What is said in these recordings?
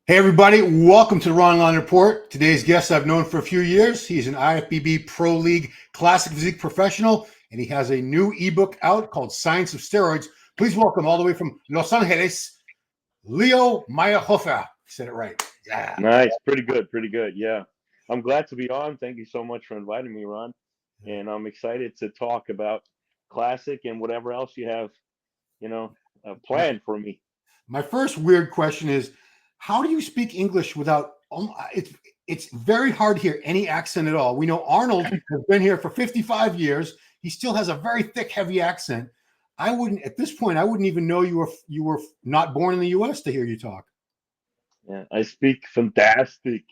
Hey everybody, welcome to the Ron Line Report. Today's guest I've known for a few years. He's an IFBB Pro League Classic Physique professional, and he has a new ebook out called Science of Steroids. Please welcome all the way from Los Angeles, Leo Mayrhofer. Said it right. Yeah. Nice. Pretty good. Pretty good. Yeah. I'm glad to be on. Thank you so much for inviting me, Ron. And I'm excited to talk about classic and whatever else you have, you know, My, planned for me. my first weird question is, how do you speak English without? It's very hard to hear any accent at all. We know Arnold has been here for 55 years. He still has a very thick, heavy accent. I wouldn't at this point. I wouldn't even know you were not born in the U.S. to hear you talk. Yeah, I speak fantastic.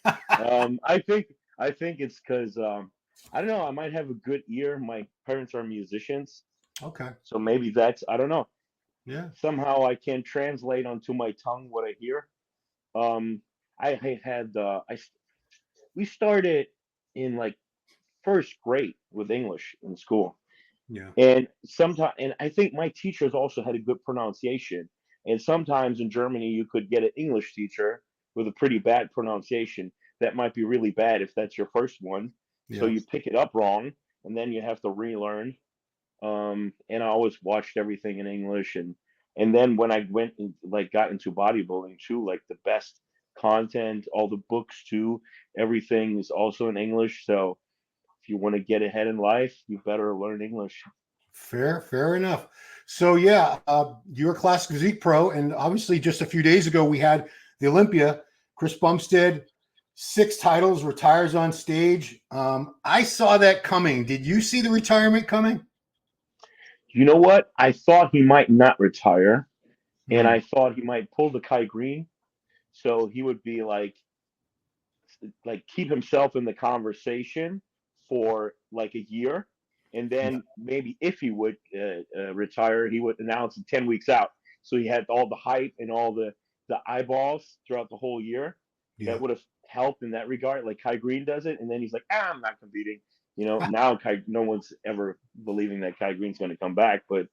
I think it's because I don't know. I might have a good ear. My parents are musicians, Okay. so maybe that's I don't know. Yeah. Somehow I can translate onto my tongue what I hear. Um, I had we started in like first grade with English in school. Yeah. And I think my teachers also had a good pronunciation. And sometimes in Germany, you could get an English teacher with a pretty bad pronunciation. That might be really bad if that's your first one. So Yeah. you pick it up wrong, and then you have to relearn. And I always watched everything in English, and then when I went and like got into bodybuilding too, like the best content, all the books too, everything is also in English. So if you want to get ahead in life, you better learn English. Fair enough. So yeah, you're a Classic Physique Pro, and obviously just a few days ago we had the Olympia. Chris Bumstead, 6 titles, retires on stage. I saw that coming. Did you see the retirement coming? You know what? I thought he might not retire, and Hmm. I thought he might pull the Kai Green, so he would be like keep himself in the conversation for like a year, and Yeah. then maybe if he would retire, he would announce it 10 weeks out, so he had all the hype and all the eyeballs throughout the whole year. Yeah. That would have helped in that regard. Like Kai Green does it, and then he's like, I'm not competing. Now no one's ever believing that Kai Green's going to come back, but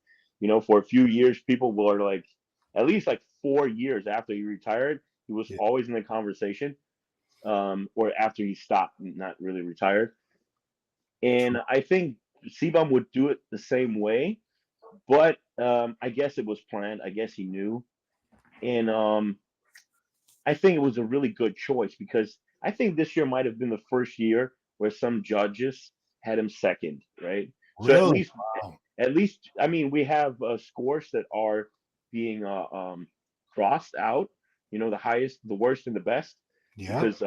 for a few years, people were like, at least like 4 years after he retired, he was Yeah. always in the conversation, or after he stopped, not really retired. And I think Sebum would do it the same way, but I guess it was planned. I guess he knew, and I think it was a really good choice because I think this year might have been the first year where some judges had him second, right? So Really? Wow. at least, I mean, we have scores that are being crossed out. The highest, the worst, and the best, Yeah. because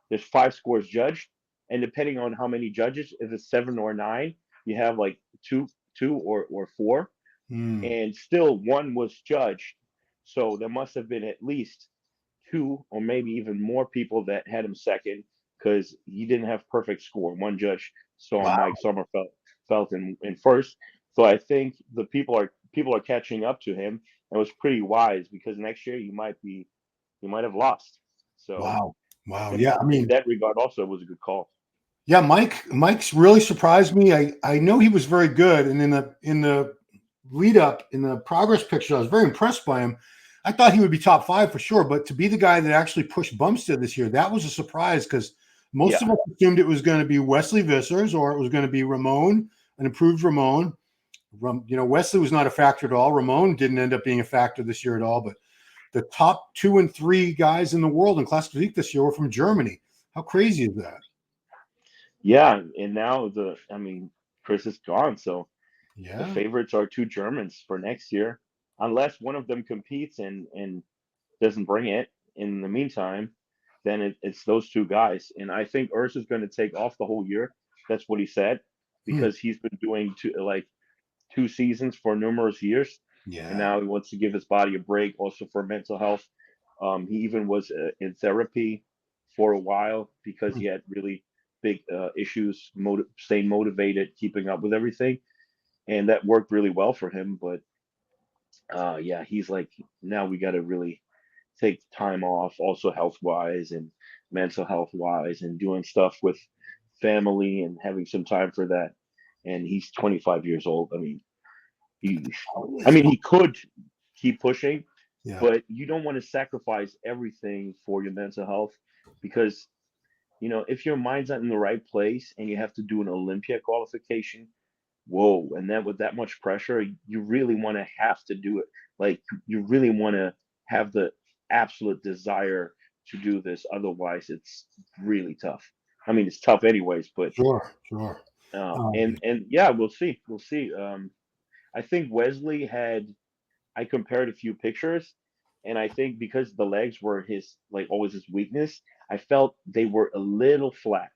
there's 5 scores judged, and depending on how many judges, if it's 7 or 9, you have like two or four, Hmm. and still one was judged. So there must have been at least two or maybe even more people that had him second because he didn't have perfect score. One judge saw Wow. Mike Sommerfeld felt in first. So I think the people are catching up to him. And it was pretty wise because next year you might have lost. So Wow. I Wow. think Yeah. I in mean, that regard also it was a good call. yeah. Mike's really surprised me. I know he was very good, and in the lead up in the progress picture, I was very impressed by him. I thought he would be top five for sure, but to be the guy that actually pushed Bumstead this year, that was a surprise because most Yeah. of us assumed it was going to be Wesley Vissers or it was going to be Ramon, an improved Ramon. Wesley was not a factor at all. Ramon didn't end up being a factor this year at all, but the top 2 and 3 guys in the world in classic physique this year were from Germany. How crazy is that? Yeah. And now I mean, Chris is gone. So the Yeah. favorites are two Germans for next year, unless one of them competes and doesn't bring it in the meantime, then it's those two guys. And I think Urs is going to take off the whole year. That's what he said, Hmm. because he's been doing 2 seasons for numerous years, and Yeah. now he wants to give his body a break, also for mental health. He even was in therapy for a while because Hmm. he had really big issues, staying motivated, keeping up with everything, and that worked really well for him. But yeah, he's like, now we got to really take time off, also health wise and mental health wise, and doing stuff with family and having some time for that. And he's 25 years old. I mean, he, I mean, he could keep pushing, Yeah. but you don't want to sacrifice everything for your mental health because if your mind's not in the right place and you have to do an Olympia qualification, whoa, and then with that much pressure, you really want to have to do it. Like you really want to have the absolute desire to do this. Otherwise, it's really tough. I mean, it's tough anyways, but Sure. Sure. and yeah, we'll see. We'll see. I think Wesley had. I compared a few pictures, and I think because the legs were his like always his weakness, I felt they were a little flat.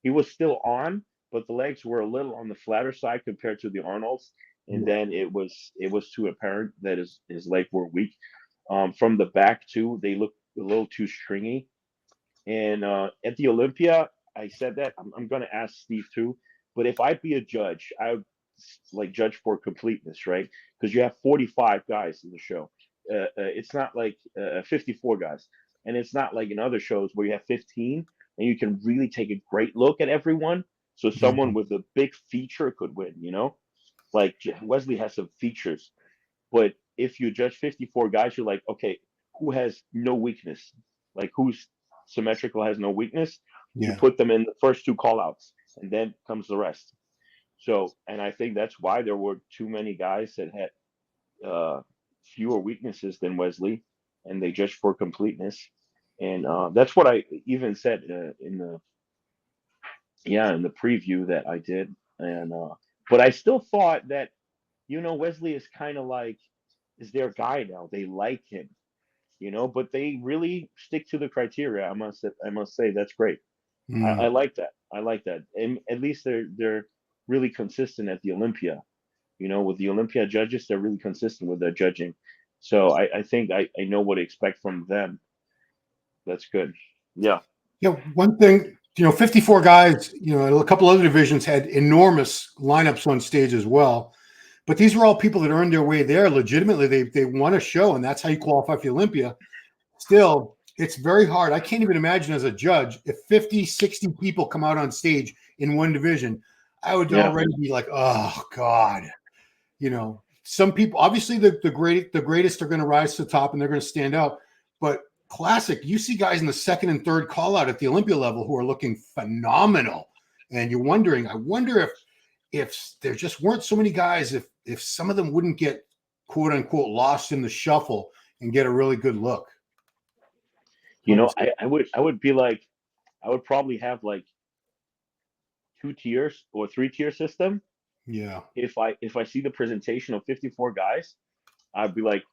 He was still on, but the legs were a little on the flatter side compared to the Arnold's. And Yeah. then it was too apparent that his legs were weak. From the back too, they looked a little too stringy. And at the Olympia, I said that I'm going to ask Steve too. But if I'd be a judge, I would like judge for completeness, right? Because you have 45 guys in the show. It's not like 54 guys, and it's not like in other shows where you have 15 and you can really take a great look at everyone. So someone Mhm. with a big feature could win. Like Wesley has some features, but if you judge 54 guys, you're like, okay, who has no weakness? Like who's symmetrical, has no weakness? You Yeah. put them in the first two call outs, and then comes the rest. So, and I think that's why there were too many guys that had fewer weaknesses than Wesley, and they judged for completeness. And that's what I even said in the preview that I did. And but I still thought that Wesley is kind of like is their guy now. They like him, but they really stick to the criteria. I must say that's great. I Mm. like that. I like that. And at least they're really consistent at the Olympia. With the Olympia judges, they're really consistent with their judging. So I think I know what to expect from them. That's good. Yeah. Yeah. One thing, 54 guys, a couple other divisions had enormous lineups on stage as well. But these were all people that earned their way there legitimately. They won a show, and that's how you qualify for the Olympia. Still, it's very hard. I can't even imagine as a judge if 50, 60 people come out on stage in one division, I would Yeah. already be like, oh God. Some people obviously the greatest are going to rise to the top and they're going to stand out. But classic, you see guys in the second and third call out at the Olympia level who are looking phenomenal. And you're wondering, I wonder if there just weren't so many guys, if some of them wouldn't get quote unquote lost in the shuffle and get a really good look. I would be like I would probably have like two tiers or three tier system. Yeah. If I see the presentation of 54 guys, I'd be like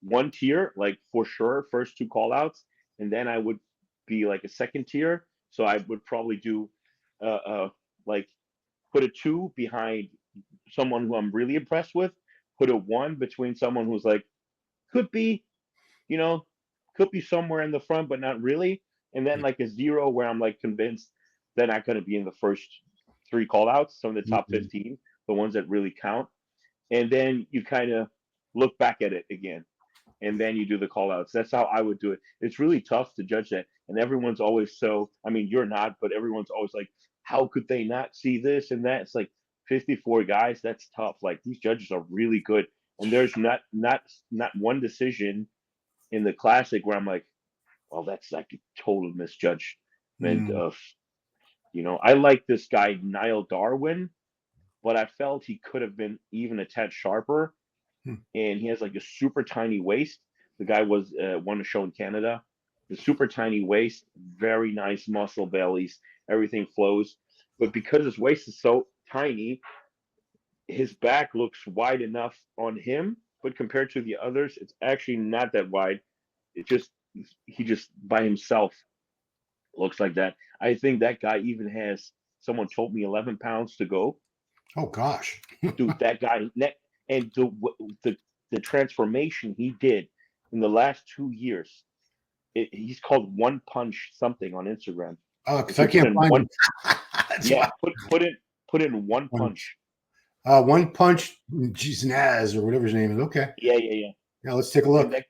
one tier, like for sure, first two call outs, and then I would be like a second tier. So I would probably do like put a two behind someone who I'm really impressed with, put a one between someone who's like could be, you know, could be somewhere in the front, but not really, and then like a zero where I'm like convinced they're not going to be in the first three call outs, some of the top Mhm. 15, the ones that really count, and then you kind of look back at it again and then you do the call outs. That's how I would do it. It's really tough to judge that. And everyone's always I mean, you're not, but everyone's always like, how could they not see this and that? It's like 54 guys. That's tough. Like these judges are really good. And there's not one decision in the classic where I'm like, well, that's like a total misjudgment Mm. of, I like this guy, Niall Darwin, but I felt he could have been even a tad sharper, Hmm. and he has like a super tiny waist. The guy was won a show in Canada. The super tiny waist, very nice muscle bellies, everything flows. But because his waist is so tiny, his back looks wide enough on him. But compared to the others, it's actually not that wide. It just he just by himself looks like that. I think that guy even has someone told me 11 pounds to go. Oh gosh. Dude, that guy and the the transformation he did in the last 2 years. He's called One Punch something on Instagram. Oh, because If you I put can't in find one, him. That's yeah, why. put in One Punch. Punch. One punch, geez, Naz or whatever his name is. Okay. Yeah, yeah, yeah. Yeah, let's take a And look. that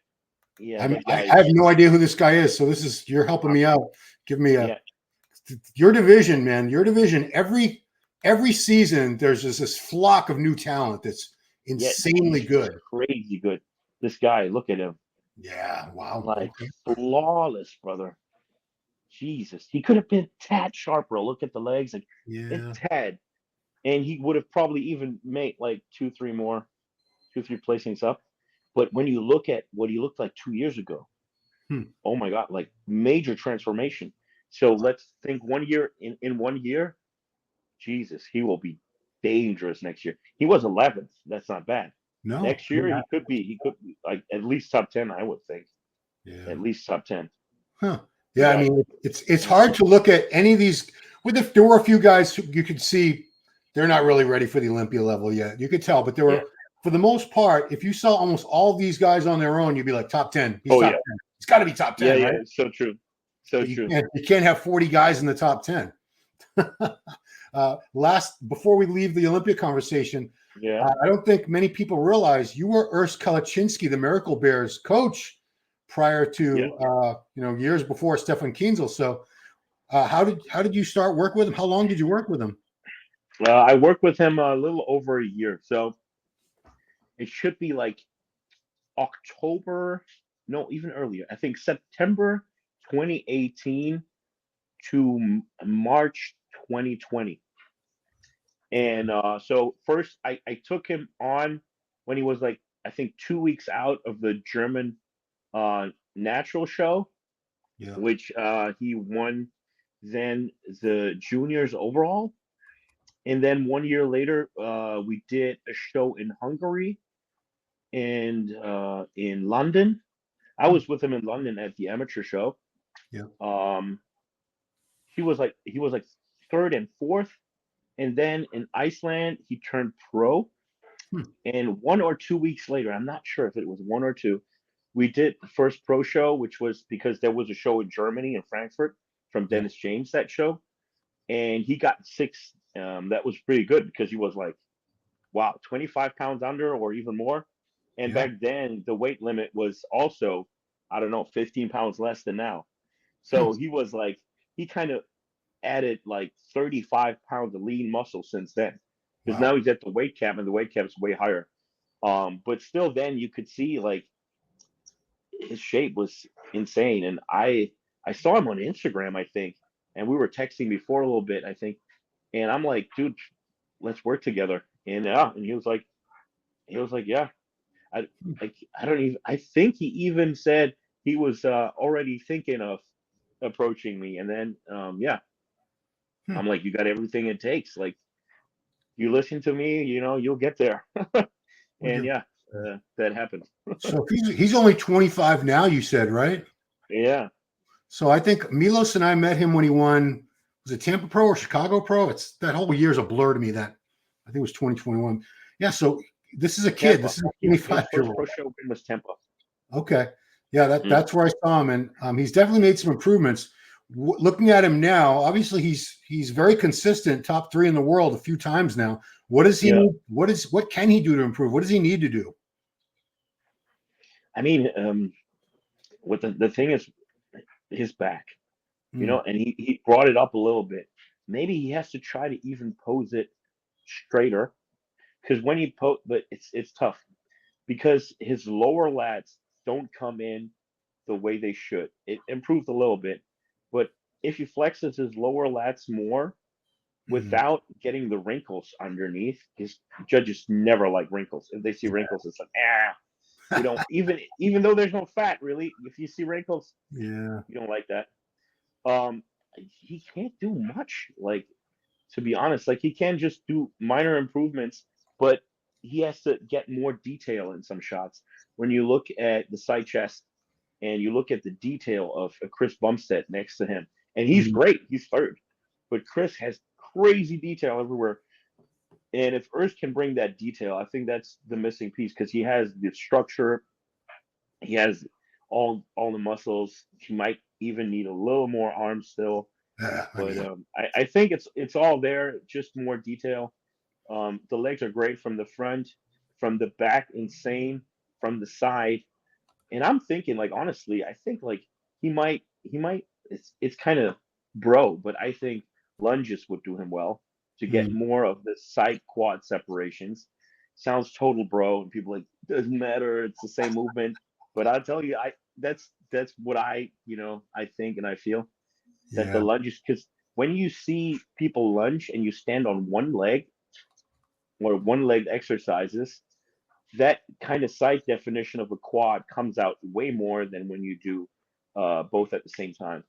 yeah, I that guy have is no idea who this guy is, so you're helping me out. Give me yeah, your division, man. Your division. Every season, there's this flock of new talent that's yeah. insanely He's good. crazy good. This guy, look at him. Yeah. Wow. like Okay. flawless, brother. Jesus, he could have been tad sharper. Look at the legs, like a Yeah. tad, and he would have probably even made like two, three placings up. But when you look at what he looked like 2 years ago, Hmm. oh my God, like major transformation. So let's think 1 year in 1 year, Jesus, he will be dangerous next year. He was 11th. That's not bad. No. Next year he could be like at least top 10, I would think. Yeah. At least top 10. Huh. You Yeah. I got mean, it's yeah, hard to look at any of these. There were a few guys who you could see they're not really ready for the Olympia level yet. You could tell, but there yeah. were, for the most part, if you saw almost all these guys on their own, you'd be like top 10. He's Oh top yeah. 10. It's got to be top Yeah, 10, yeah. right? So true. So But true. you can't have 40 guys in the top 10. Before we leave the Olympia conversation, Yeah. I don't think many people realize you were Urs Kalaczynski, the Miracle Bears coach, prior Yeah. to years before Stefan Kienzel. So how did you start work with him? How long did you work with him? I worked with him a little over a year. So it should be like October, no, even earlier. I think September 2018 to March 2020. And so first I took him on when he was like, I think 2 weeks out of the German natural show, Yeah, which he won then the juniors overall. And then 1 year later, we did a show in Hungary and in London. I hmm, was with him in London at the amateur show. yeah, Um, he was like third and fourth, and then in Iceland he turned pro. hmm, And 1 or 2 weeks later, I'm not sure if it was one or two, we did the first pro show, which was because there was a show in Germany in Frankfurt from yeah, Dennis James that show, and he got sixth. That was pretty good because he was like, wow, 25 pounds under or even more. And yeah. back then, the weight limit was also, I don't know, 15 pounds less than now. Hmm, So he was like, he kind of added like 35 pounds of lean muscle since then. Because wow. now he's at the weight cap and the weight cap is way higher. But still, then you could see like his shape was insane. And I saw him on Instagram, I think, and we were texting before a little bit, I think. And I'm like, dude, let's work together. And yeah, and he was like, yeah. I Hmm, I don't even. I think he even said he was already thinking of approaching me. And then yeah, hmm. I'm like, you got everything it takes. Like you listen to me, you'll get there. Well, And yeah, that happened. so he's only 25 now, you said, right? Yeah, So I think Milos and I met him when he won. Was it Tampa Pro or Chicago Pro? It's that whole year's a blur to me. That I think it was 2021. Yeah. So this is a kid. Tampa. This is a His 25 year first pro old. show win was Tampa. Okay. Yeah. Mm. That's where I saw him, and he's definitely made some improvements. Looking at him now, obviously he's very consistent, top three in the world a few times now. What does he Yeah, need? What can he do to improve? What does he need to do? I mean, what the thing is, his back, Hmm. and he brought it up a little bit. Maybe he has to try to even pose it straighter, because when he but it's tough because his lower lats don't come in the way they should. It improved a little bit, but if he flexes his lower lats more Hmm. without getting the wrinkles underneath, his judges never like wrinkles. If they see wrinkles, it's like we don't even though there's no fat really. If you see wrinkles, Yeah. you don't like that. Um, he can't do much. Like to be honest, like he can just do minor improvements, but he has to get more detail in some shots. When you look at the side chest and you look at the detail of Chris Bumstead next to him, and he's Hmm. great, he's third, but Chris has crazy detail everywhere. And if Earth can bring that detail, I think that's the missing piece because he has the structure, he has all the muscles. He might even need a little more arm still, I but mean, I think it's all there, just more detail. The legs are great from the front, from the back, insane, from the side. And I'm thinking, like, honestly, I think like he might. It's kind of bro, but I think lunges would do him well to get hmm. more of the side quad separations. Sounds total bro, and people like doesn't matter. It's the same movement. But I'll tell you, that's what I think and I feel that the Yeah. lunges, because when you see people lunge and you stand on one leg or one leg exercises, that kind of side definition of a quad comes out way more than when you do both at the same time.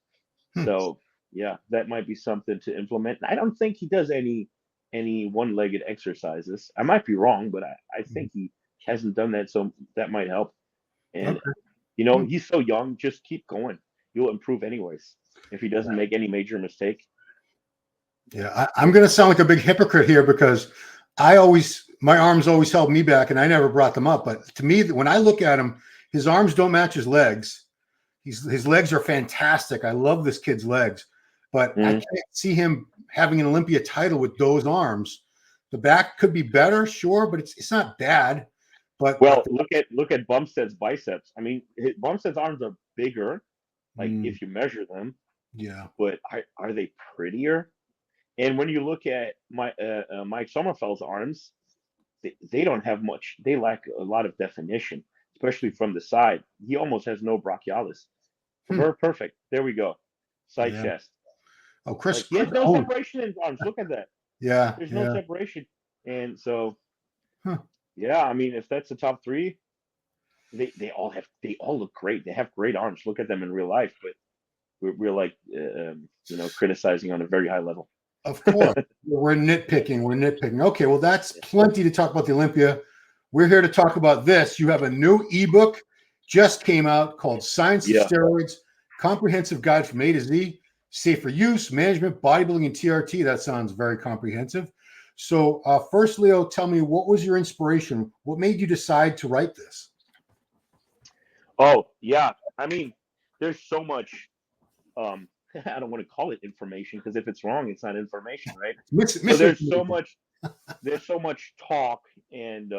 Hmm. So yeah, that might be something to implement. I don't think he does any one-legged exercises. I might be wrong, but I think he hasn't done that, so that might help. And Okay. Hmm. he's so young. Just keep going. You'll improve anyways if he doesn't make any major mistake. Yeah, I'm going to sound like a big hypocrite here because my arms always held me back and I never brought them up. But to me, when I look at him, his arms don't match his legs. His legs are fantastic. I love this kid's legs, but I Mhm. can't see him having an Olympia title with those arms. The back could be better, sure, but it's not bad. But Well, look at Bumstead's biceps. I mean, Bumstead's arms are bigger, like mm, if you measure them, yeah. but are they prettier? And when you look at Mike Sommerfeld's arms, they don't have much. They lack a lot of definition, especially from the side. He almost has no brachialis. Hmm, Very perfect. There we go. Side yeah. chest. Oh, Like he has no oh, separation in his arms. Look at that. yeah, There's no yeah. separation. And so, Huh. yeah, I mean, if that's the top three, they all look great. They have great arms. Look at them in real life, but we're like criticizing on a very high level. Of course. We're nitpicking. We're nitpicking. Okay, well, that's plenty to talk about the Olympia. We're here to talk about this. You have a new ebook just came out called Science of Yeah. Steroids, Comprehensive Guide from A to Z, Safer Use, Management, Bodybuilding, and TRT. That sounds very comprehensive. So first, Leo, tell me, what was your inspiration? What made you decide to write this? Oh, yeah. I mean, there's so much. I don't want to call it information because if it's wrong, it's not information, right? So Misinformation. there's so much talk and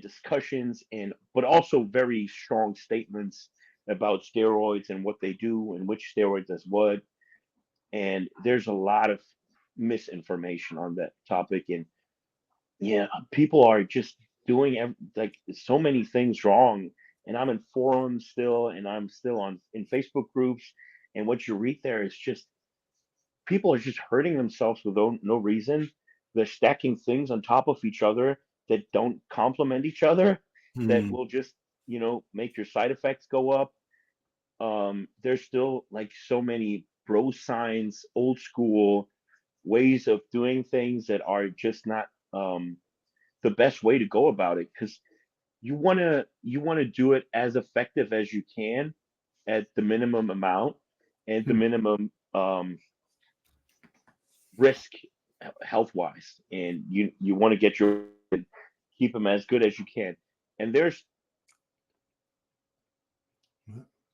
discussions but also very strong statements about steroids and what they do and which steroid does what. And there's a lot of misinformation on that topic. And yeah, people are just doing like so many things wrong. And I'm in forums still, and I'm still in Facebook groups. And what you read there is just people are just hurting themselves with no reason. They're stacking things on top of each other that don't complement each other, that Hmm. will just, make your side effects go up. There's still like so many bro science, old school ways of doing things that are just not the best way to go about it, because you want to do it as effective as you can at the minimum amount and the Hmm. minimum risk health wise, and you want to get your keep them as good as you can. And there's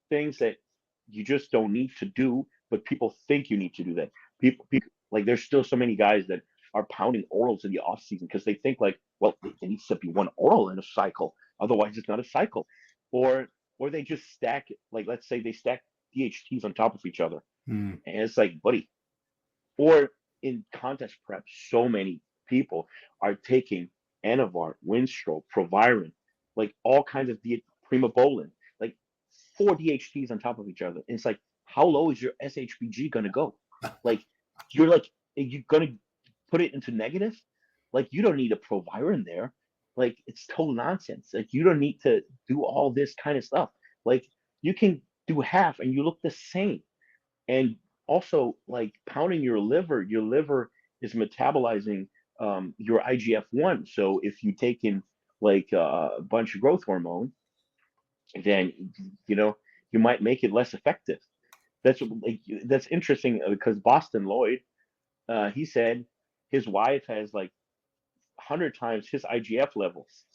things that you just don't need to do, but people think you need to do that. People like there's still so many guys that are pounding orals in the off season because they think like, well, there needs to be one oral in a cycle, otherwise it's not a cycle. Or they just stack, like, let's say they stack DHTs on top of each other, Hmm. and it's like, buddy. Or in contest prep, so many people are taking Anavar, Winstrol, Proviron, like all kinds of Primobolan, like 4 DHTs on top of each other. And it's like, how low is your SHBG gonna go? Like, you're gonna put it into negative? Like, you don't need a Proviron there. Like, it's total nonsense. Like, you don't need to do all this kind of stuff. Like, you can do half and you look the same. And also, like, pounding your liver is metabolizing your IGF-1. So if you take in like a bunch of growth hormone, then you know you might make it less effective. That's interesting because Boston Lloyd, he said his wife has like 100 times his IGF levels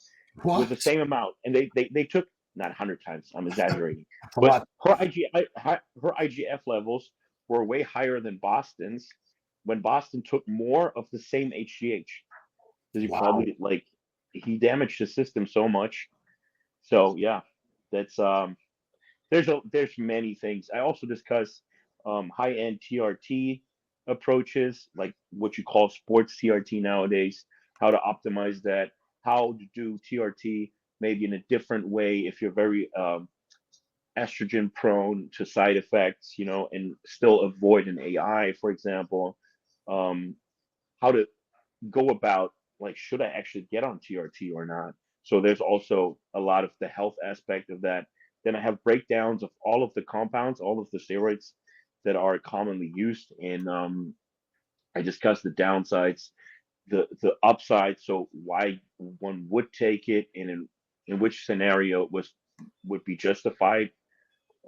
with the What? same amount, and they took, not 100 times, I'm exaggerating, A but lot. her IGF levels were way higher than Boston's when Boston took more of the same HGH, because he Wow. probably, like, he damaged the system so much. So yeah, that's there's many things. I also discuss high end TRT approaches, like what you call sports TRT nowadays, how to optimize that, how to do TRT maybe in a different way if you're very estrogen prone to side effects, and still avoid an AI, for example. How to go about, like, should I actually get on TRT or not? So there's also a lot of the health aspect of that. Then I have breakdowns of all of the compounds, all of the steroids that are commonly used, and I discuss the downsides, the upside, so why one would take it, and in which scenario would be justified.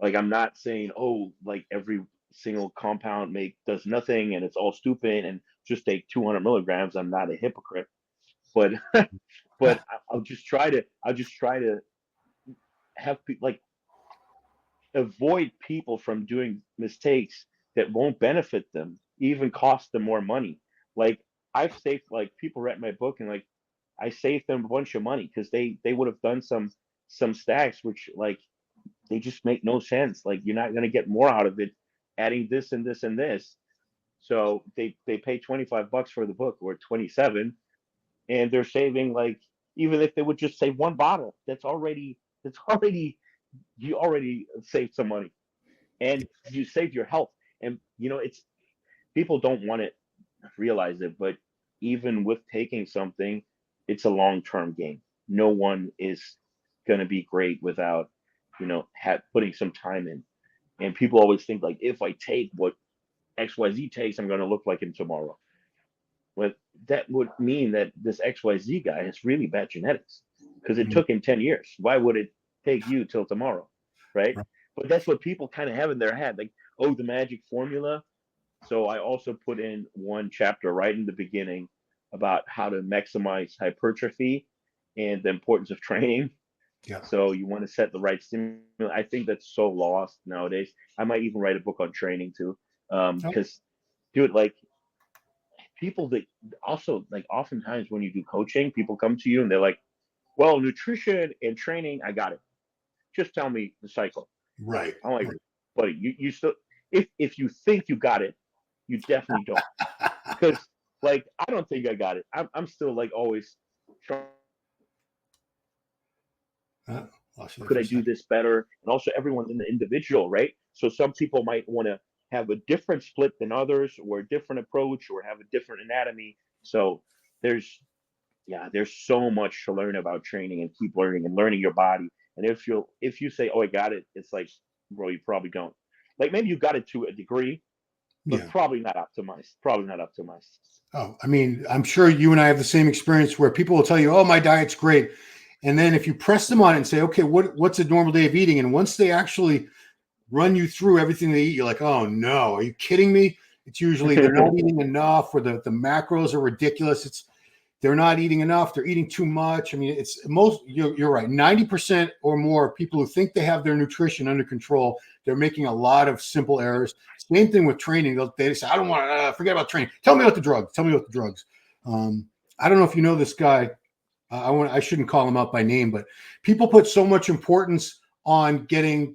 Like, I'm not saying, oh, like every single compound does nothing and it's all stupid and just take 200 milligrams. I'm not a hypocrite, but but I'll just try to have people, like, avoid people from doing mistakes that won't benefit them, even cost them more money. Like, I've saved, like, people read my book, and, like, I saved them a bunch of money because they would have done some stacks which, like, they just make no sense. Like, you're not going to get more out of it adding this and this and this. So they pay $25 for the book, or 27, and they're saving, like, even if they would just save one bottle, that's already you already saved some money, and you saved your health. And it's, people don't want to realize it, but even with taking something, it's a long-term game. No one is going to be great without putting some time in. And people always think, like, if I take what XYZ takes, I'm going to look like him tomorrow. But that would mean that this XYZ guy has really bad genetics, because it took him 10 years. Why would it take you till tomorrow? Right? But that's what people kind of have in their head, like, oh, the magic formula. So I also put in one chapter right in the beginning about how to maximize hypertrophy and the importance of training. Yeah. So you want to set the right stimulus. I think that's so lost nowadays. I might even write a book on training too, because, dude, like, people that also, like, oftentimes when you do coaching, people come to you and they're like, well, nutrition and training, I got it. Just tell me the cycle. Right. I'm like, buddy, you still, if you think you got it, you definitely don't. Because, like, I don't think I got it. I'm still, like, always trying. Could I do this better? And also, everyone's an individual, right? So some people might want to have a different split than others, or a different approach, or have a different anatomy. So there's so much to learn about training, and keep learning and learning your body. And if you say, oh, I got it, it's like, bro, you probably don't. Like, maybe you got it to a degree, but probably not optimized. Probably not optimized. Oh, I mean, I'm sure you and I have the same experience where people will tell you, oh, my diet's great. And then if you press them on it and say, okay, what's a normal day of eating? And once they actually run you through everything they eat, you're like, oh no, are you kidding me? It's usually they're not eating enough, or the macros are ridiculous. They're not eating enough. They're eating too much. I mean, you're right. 90% or more of people who think they have their nutrition under control, they're making a lot of simple errors. Same thing with training. They say, I don't want to forget about training. Tell me about the drugs. I don't know if you know this guy. I shouldn't call him out by name, but people put so much importance on getting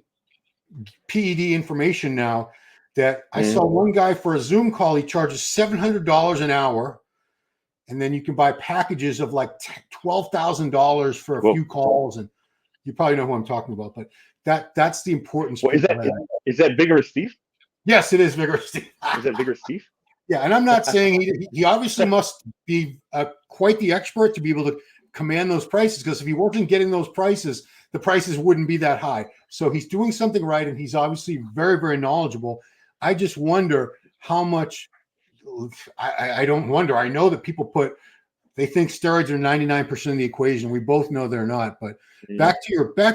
PED information now that I saw one guy for a Zoom call. He charges $700 an hour. And then you can buy packages of like $12,000 for a few calls, and you probably know who I'm talking about. But that's the importance. Well, is that Vigorous Steve? Yes, it is Vigorous Steve. Is that Vigorous Steve? Yeah, and I'm not saying he obviously must be quite the expert to be able to command those prices, because if he wasn't getting those prices, the prices wouldn't be that high. So he's doing something right, and he's obviously very, very knowledgeable. I just wonder how much. I don't wonder. I know that people they think steroids are 99% of the equation. We both know they're not. But back to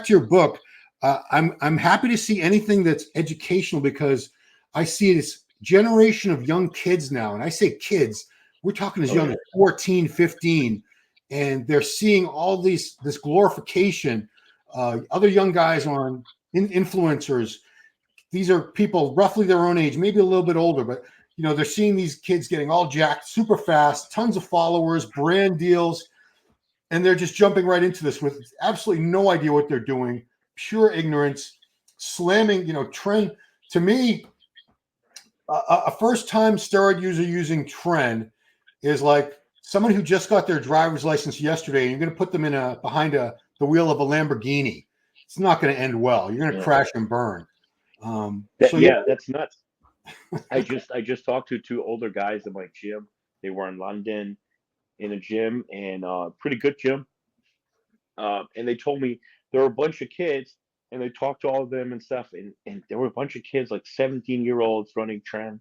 your book, I'm happy to see anything that's educational, because I see this generation of young kids now, and I say kids, we're talking as young as 14, 15, and they're seeing all this glorification. Other young guys on influencers. These are people roughly their own age, maybe a little bit older, but they're seeing these kids getting all jacked super fast, tons of followers, brand deals, and they're just jumping right into this with absolutely no idea what they're doing, pure ignorance, slamming, trend. To me, a first-time steroid user using trend is like someone who just got their driver's license yesterday, and you're going to put them behind a the wheel of a Lamborghini. It's not going to end well. You're going to crash and burn. That's nuts. I just talked to two older guys in my gym. They were in London in a gym, and pretty good gym. And they told me there were a bunch of kids, and they talked to all of them and stuff, and there were a bunch of kids, like 17-year-olds running trend.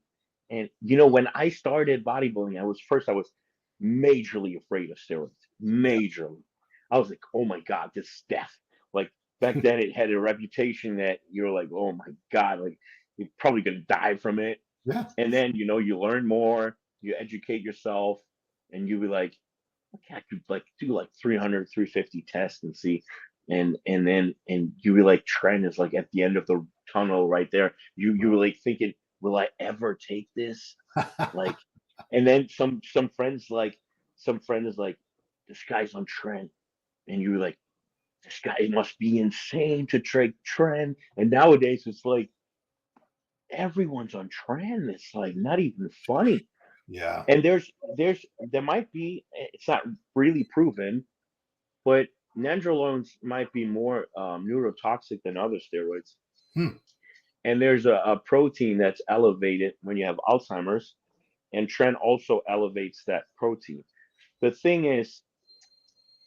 And when I started bodybuilding, I was majorly afraid of steroids. Majorly. I was like, oh my God, this is death. Like back then it had a reputation that you're like, oh my God, like you're probably gonna die from it. Yeah. And then you learn more, you educate yourself, and you be like, okay, I could like do like 300, 350 tests and see. And then you be like, trend is like at the end of the tunnel right there. You were like thinking, will I ever take this? Like, and then some friends is like, this guy's on trend, and you were like, this guy must be insane to trade trend. And nowadays it's like everyone's on trend. It's like not even funny. Yeah. And there might be, it's not really proven, but nandrolones might be more neurotoxic than other steroids. And there's a protein that's elevated when you have Alzheimer's, and tren also elevates that protein. The thing is,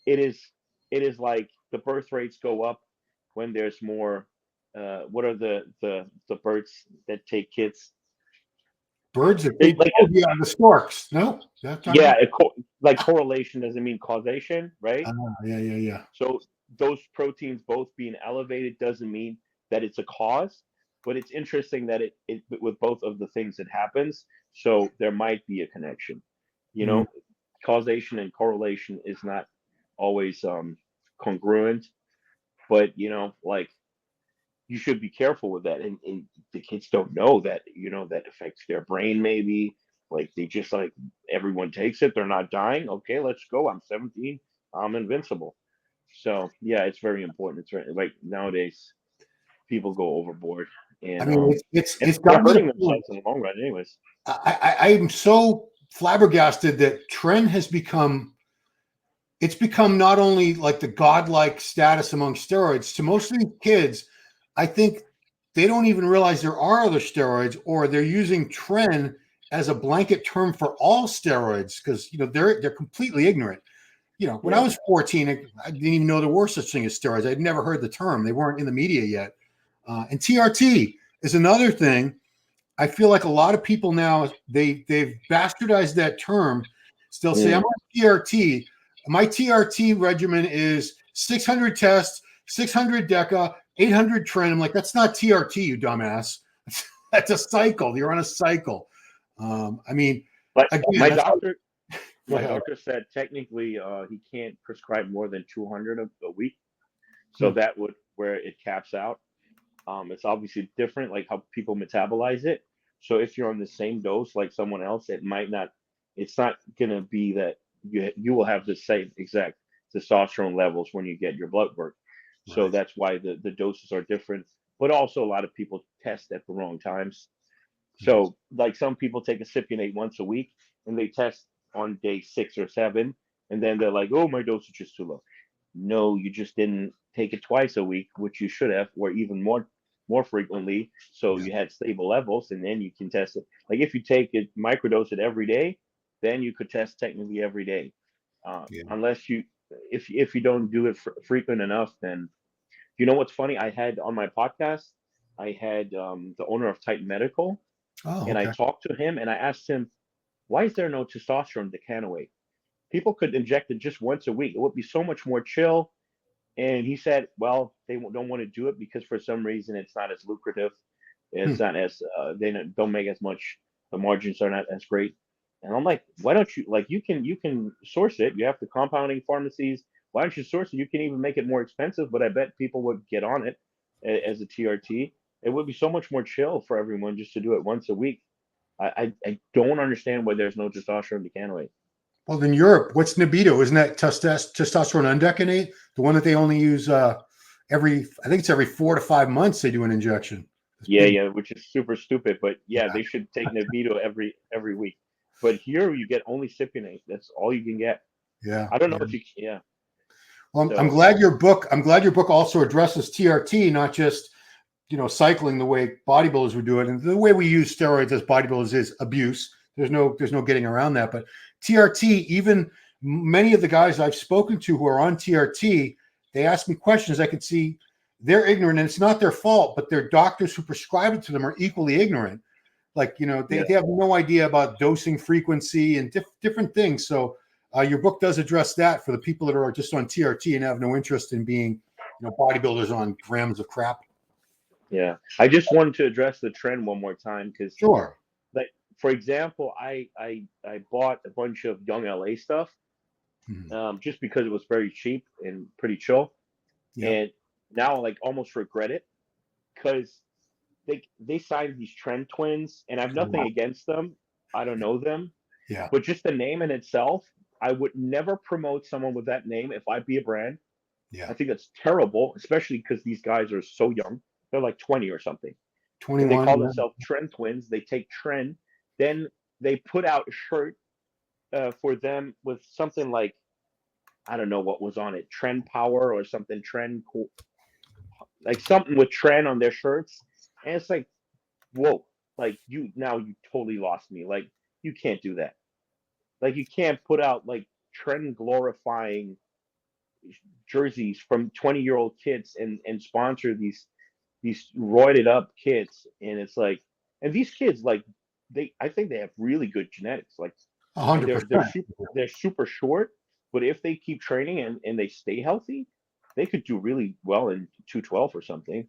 it is like the birth rates go up when there's more. What are the birds that take kids? Birds that They, take like the storks. No? yeah, like correlation doesn't mean causation, right? Yeah. So those proteins both being elevated doesn't mean that it's a cause, but it's interesting that it with both of the things it happens. So there might be a connection. Causation and correlation is not always congruent, but like you should be careful with that. And the kids don't know that that affects their brain. Maybe like they just like everyone takes it, they're not dying. Okay, let's go. I'm 17. I'm invincible. So yeah, it's very important. It's like nowadays people go overboard, and I mean, it's they're got me. hurting themselves in the long run, anyways. I am so flabbergasted that tren has become. It's become not only like the godlike status among steroids to most of these kids. I think they don't even realize there are other steroids, or they're using tren as a blanket term for all steroids because they're completely ignorant. When I was 14, I didn't even know there were such thing as steroids. I'd never heard the term. They weren't in the media yet. And TRT is another thing. I feel like a lot of people now, they've bastardized that term. Still say, I'm on TRT. My TRT regimen is 600 tests, 600 DECA, 800 tren. I'm like, that's not TRT, you dumbass. That's a cycle. You're on a cycle. I mean, but again, my doctor said technically he can't prescribe more than 200 a week. So that would where it caps out. It's obviously different, like how people metabolize it. So if you're on the same dose like someone else, it's not gonna be that you will have the same exact testosterone levels when you get your blood work. So that's why the doses are different. But also a lot of people test at the wrong times. So like some people take a cypionate once a week and they test on day 6 or 7, and then they're like, oh, my dosage is too low. No, you just didn't take it twice a week, which you should have, or even more frequently. So you had stable levels, and then you can test it. Like if you take it, microdose it every day, then you could test technically every day. Unless if you don't do it frequent enough, then what's funny? I had on my podcast, I had the owner of Titan Medical, and I talked to him and I asked him, why is there no testosterone decanoate? People could inject it just once a week. It would be so much more chill. And he said, well, they don't want to do it because for some reason it's not as lucrative. It's not as they don't make as much. The margins are not as great. And I'm like, why don't you you can source it? You have the compounding pharmacies. Why don't you source it? You can even make it more expensive, but I bet people would get on it as a TRT. It would be so much more chill for everyone just to do it once a week. I don't understand why there's no testosterone decanoate. Well, in Europe, what's Nebido? Isn't that testosterone undecanate? The one that they only use I think it's every 4 to 5 months they do an injection. Yeah, which is super stupid. But yeah, they should take Nebido every week. But here you get only cypionate. That's all you can get. Yeah. I don't know if you. Yeah. Well, I'm So glad your book. I'm glad your book also addresses TRT, not just cycling the way bodybuilders would do it, and the way we use steroids as bodybuilders is abuse. There's no getting around that. But TRT, even many of the guys I've spoken to who are on TRT, they ask me questions. I can see they're ignorant, and it's not their fault, but their doctors who prescribe it to them are equally ignorant. Like, they have no idea about dosing frequency and different things. So your book does address that for the people that are just on TRT and have no interest in being, bodybuilders on grams of crap. yeah, I just wanted to address the trend one more time because, Sure. like, for example, I bought a bunch of Young LA stuff just because it was very cheap and pretty chill, Yeah. and now like almost regret it because they signed these trend twins, and I have nothing against them. I don't know them, Yeah. but just the name in itself, I would never promote someone with that name if I'd be a brand. Yeah. I think that's terrible, especially because these guys are so young. They're like 20 or something. And they 21. call Yeah. themselves trend twins. They take trend, then they put out a shirt for them with something like, I don't know what was on it, trend power or something, trend cool, like something with trend on their shirts. And it's like, whoa, like you totally lost me. Like you can't do that. Like you can't put out like trend glorifying jerseys from 20-year-old kids and sponsor these roided up kids. And it's like, and these kids, like, I think they have really good genetics. Like, and 100%. they're super short, but if they keep training and they stay healthy, they could do really well in 212 or something.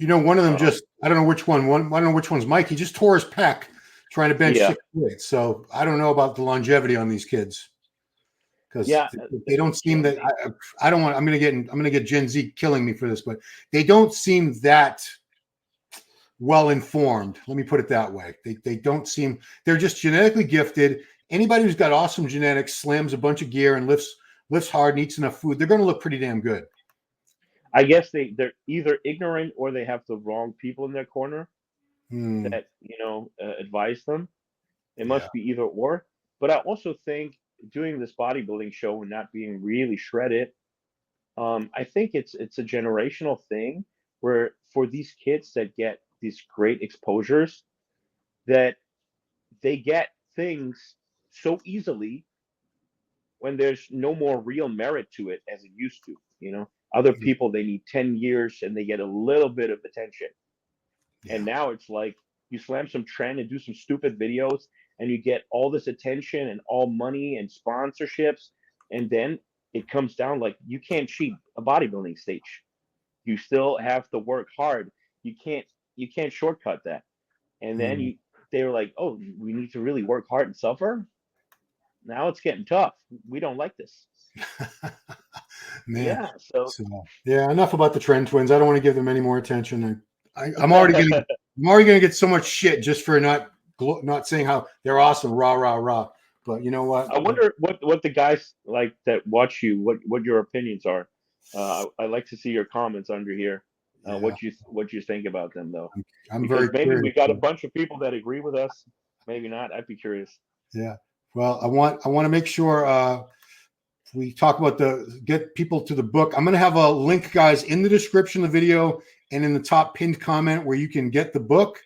One of them I don't know which one. I don't know which one's Mike. He just tore his pec trying to bench 6 weights. So I don't know about the longevity on these kids because they don't seem that. I don't want. I'm gonna get Gen Z killing me for this, but they don't seem that well informed. Let me put it that way. They don't seem. They're just genetically gifted. Anybody who's got awesome genetics slams a bunch of gear and lifts hard and eats enough food. They're going to look pretty damn good. I guess they're either ignorant or they have the wrong people in their corner that advise them. It must be either or. But I also think doing this bodybuilding show and not being really shredded, I think it's a generational thing where for these kids that get these great exposures, that they get things so easily when there's no more real merit to it as it used to. Other people, they need 10 years and they get a little bit of attention. And now it's like you slam some trend and do some stupid videos and you get all this attention and all money and sponsorships. And then it comes down like you can't cheat a bodybuilding stage. You still have to work hard. You can't shortcut that. And then they were like, oh, we need to really work hard and suffer. Now it's getting tough. We don't like this. Man. Yeah. So enough about the trend twins. I don't want to give them any more attention. I'm already gonna get so much shit just for not saying how they're awesome. Rah rah rah. But you know what? I wonder what the guys like that watch you. What your opinions are. I like to see your comments under here. What you think about them though? I'm because very maybe curious. We got a bunch of people that agree with us. Maybe not. I'd be curious. Yeah. Well, I want to make sure we talk about get people to the book. I'm going to have a link, guys, in the description of the video and in the top pinned comment where you can get the book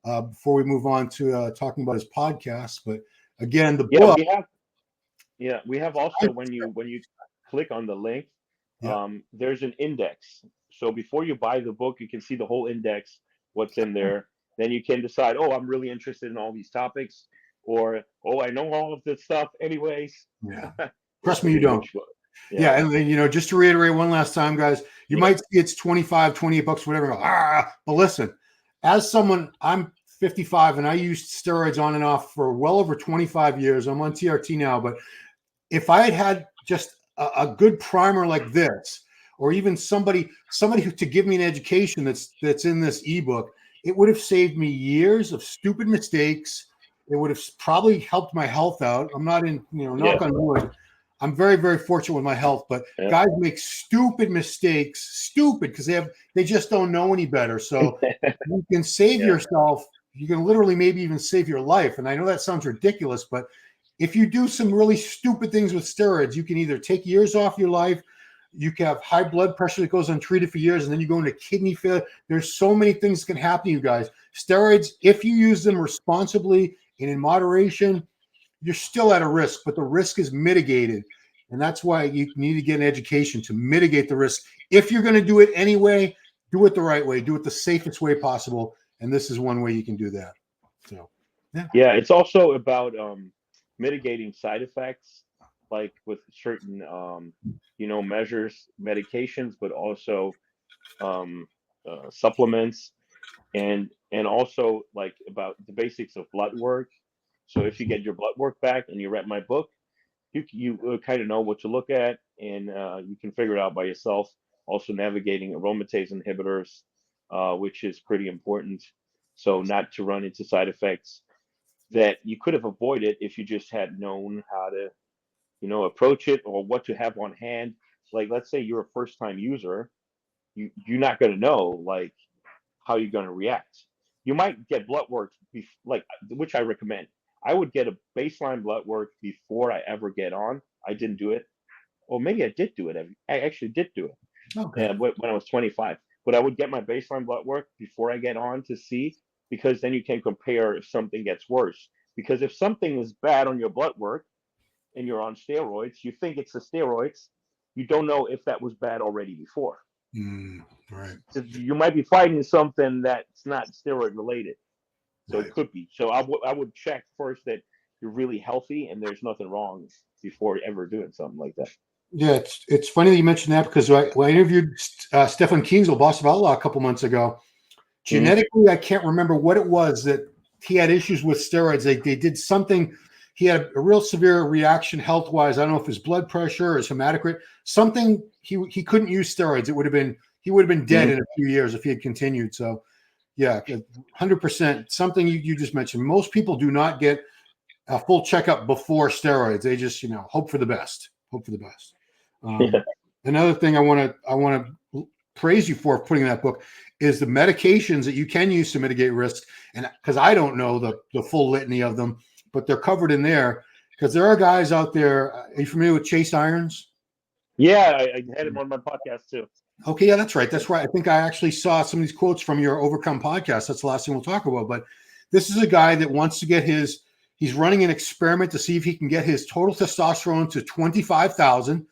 before we move on to talking about his podcast. But again, the book. We have also when you click on the link, there's an index. So before you buy the book, you can see the whole index, what's in there. Then you can decide, oh, I'm really interested in all these topics, or oh, I know all of this stuff anyways. Yeah. Trust me, you don't. Yeah. And then, just to reiterate one last time, guys, you might see it's 25, 28 bucks, whatever. But listen, as someone, I'm 55 and I used steroids on and off for well over 25 years. I'm on TRT now, but if I had just a good primer like this, or even somebody who to give me an education that's in this ebook, it would have saved me years of stupid mistakes. It would have probably helped my health out. I'm not in, knock on wood. I'm very, very fortunate with my health, but guys make stupid mistakes, because they just don't know any better. So you can save yourself. You can literally maybe even save your life. And I know that sounds ridiculous, but if you do some really stupid things with steroids, you can either take years off your life, You can have high blood pressure that goes untreated for years, and then you go into kidney failure. There's so many things that can happen to you guys. Steroids, if you use them responsibly and in moderation, you're still at a risk, but the risk is mitigated. And that's why you need to get an education to mitigate the risk. If you're going to do it anyway, do it the right way, do it the safest way possible. And this is one way you can do that. So, yeah, it's also about mitigating side effects, like with certain measures, medications, but also supplements, and also like about the basics of blood work. So if you get your blood work back and you read my book, you kind of know what to look at, and you can figure it out by yourself. Also navigating aromatase inhibitors, which is pretty important. So not to run into side effects that you could have avoided if you just had known how to, approach it, or what to have on hand. Like, let's say you're a first time user, you're not going to know like how you're going to react. You might get blood work, like, which I recommend. I would get a baseline blood work before I ever get on. I didn't do it, or maybe I did do it. I actually did do it. okay. When I was 25. But I would get my baseline blood work before I get on to see, because then you can compare if something gets worse. Because if something is bad on your blood work and you're on steroids, you think it's the steroids. You don't know if that was bad already before. Right. You might be fighting something that's not steroid related. So Right. it could be. So I would check first that you're really healthy and there's nothing wrong before ever doing something like that. Yeah, it's funny that you mentioned that, because when I interviewed Stefan Kienzle, Boss of Outlaw, a couple months ago, genetically, I can't remember what it was that he had issues with steroids. They did something. He had a real severe reaction health wise. I don't know if his blood pressure or his hematocrit, something he couldn't use steroids. He would have been dead in a few years if he had continued. So yeah, 100%. Something you just mentioned. Most people do not get a full checkup before steroids. They just hope for the best. Hope for the best. Another thing I want to praise you for putting in that book is the medications that you can use to mitigate risk. And because I don't know the full litany of them, but they're covered in there, because there are guys out there. Are you familiar with Chase Irons? Yeah, I had him on my podcast too. Okay, yeah, that's right. That's right. I think I actually saw some of these quotes from your Overcome podcast. That's the last thing we'll talk about. But this is a guy that wants to get he's running an experiment to see if he can get his total testosterone to 25,000.